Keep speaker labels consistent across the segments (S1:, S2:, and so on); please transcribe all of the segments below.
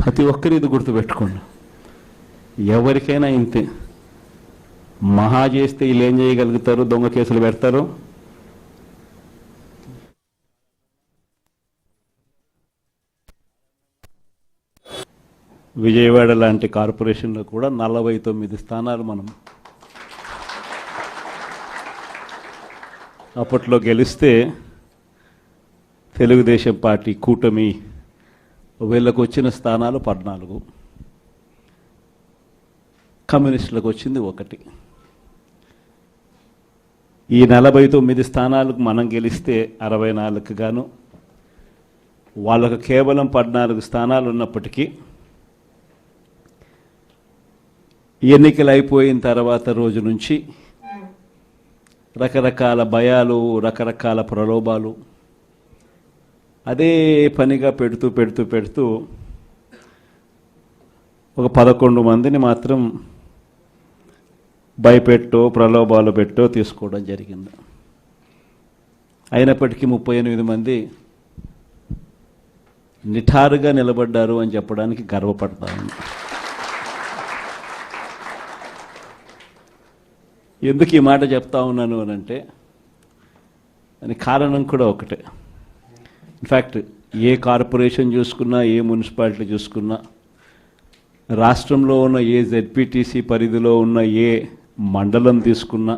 S1: ప్రతి ఒక్కరు ఇది గుర్తుపెట్టుకోండి. ఎవరికైనా ఇంతే. మహా చేస్తే వీళ్ళు ఏం చేయగలుగుతారు? దొంగ కేసులు పెడతారు. విజయవాడ లాంటి కార్పొరేషన్లో కూడా 49 స్థానాలు మనం అప్పట్లో గెలిస్తే తెలుగుదేశం పార్టీ కూటమి వీళ్ళకు వచ్చిన స్థానాలు 14, కమ్యూనిస్టులకు వచ్చింది 1. ఈ 49 స్థానాలకు మనం గెలిస్తే 64కు గాను వాళ్ళకు కేవలం 14 స్థానాలు ఉన్నప్పటికీ ఎన్నికలు అయిపోయిన తర్వాత రోజు నుంచి రకరకాల భయాలు, రకరకాల ప్రలోభాలు అదే పనిగా పెడుతూ ఒక 11 మందిని మాత్రం భయపెట్టో ప్రలోభాలు పెట్టో తీసుకోవడం జరిగింది. అయినప్పటికీ 38 మంది నిఠారుగా నిలబడ్డారు అని చెప్పడానికి గర్వపడతాను. ఎందుకు ఈ మాట చెప్తా ఉన్నాను అని అంటే దానికి కారణం కూడా ఒకటే. ఇన్ఫ్యాక్ట్ ఏ కార్పొరేషన్ చూసుకున్నా, ఏ మున్సిపాలిటీ చూసుకున్నా, రాష్ట్రంలో ఉన్న ఏ జెడ్పీటీసీ పరిధిలో ఉన్న ఏ మండలం తీసుకున్నా,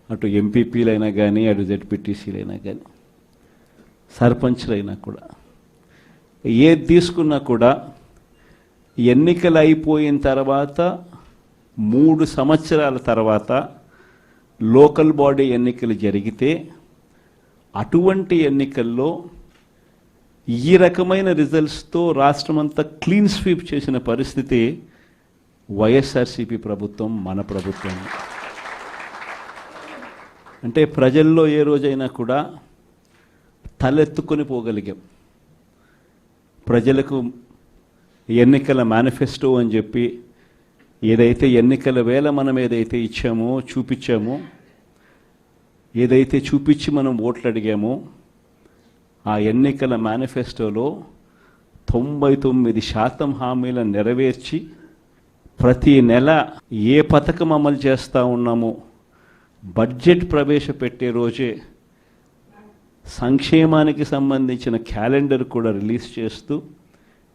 S1: అటు ఎంపీపీలైనా కానీ, అటు జెడ్పీటీసీలైనా కానీ, సర్పంచ్లైనా కూడా, ఏది తీసుకున్నా కూడా ఎన్నికలు అయిపోయిన తర్వాత 3 సంవత్సరాల తర్వాత లోకల్ బాడీ ఎన్నికలు జరిగితే అటువంటి ఎన్నికల్లో ఈ రకమైన రిజల్ట్స్తో రాష్ట్రమంతా క్లీన్ స్వీప్ చేసిన పరిస్థితి వైఎస్ఆర్సీపీ ప్రభుత్వం, మన ప్రభుత్వం. అంటే ప్రజల్లో ఏ రోజైనా కూడా తలెత్తుకొని పోగలిగాం. ప్రజలకు ఎన్నికల మేనిఫెస్టో అని చెప్పి ఏదైతే ఎన్నికల వేళ మనం ఏదైతే ఇచ్చామో, చూపించామో, ఏదైతే చూపించి మనం ఓట్లు అడిగామో, ఆ ఎన్నికల మేనిఫెస్టోలో 99% హామీలను నెరవేర్చి ప్రతి నెల ఏ పథకం అమలు చేస్తూ ఉన్నామో బడ్జెట్ ప్రవేశపెట్టే రోజే సంక్షేమానికి సంబంధించిన క్యాలెండర్ కూడా రిలీజ్ చేస్తూ,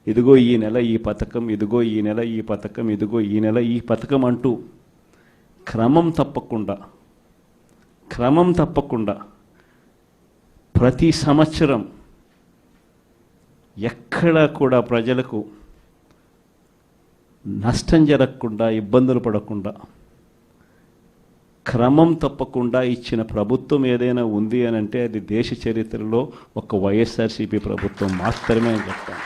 S1: ఇదిగో ఈ నెల ఈ పథకం, ఇదిగో ఈ నెల ఈ పథకం, ఇదిగో ఈ నెల ఈ పథకం అంటూ క్రమం తప్పకుండా ప్రతి సంవత్సరం ఎక్కడా కూడా ప్రజలకు నష్టం జరగకుండా, ఇబ్బందులు పడకుండా, క్రమం తప్పకుండా ఇచ్చిన ప్రభుత్వం ఏదైనా ఉంది అని అంటే అది దేశ చరిత్రలో ఒక వైఎస్ఆర్సీపీ ప్రభుత్వం మాత్రమే అని చెప్తాను.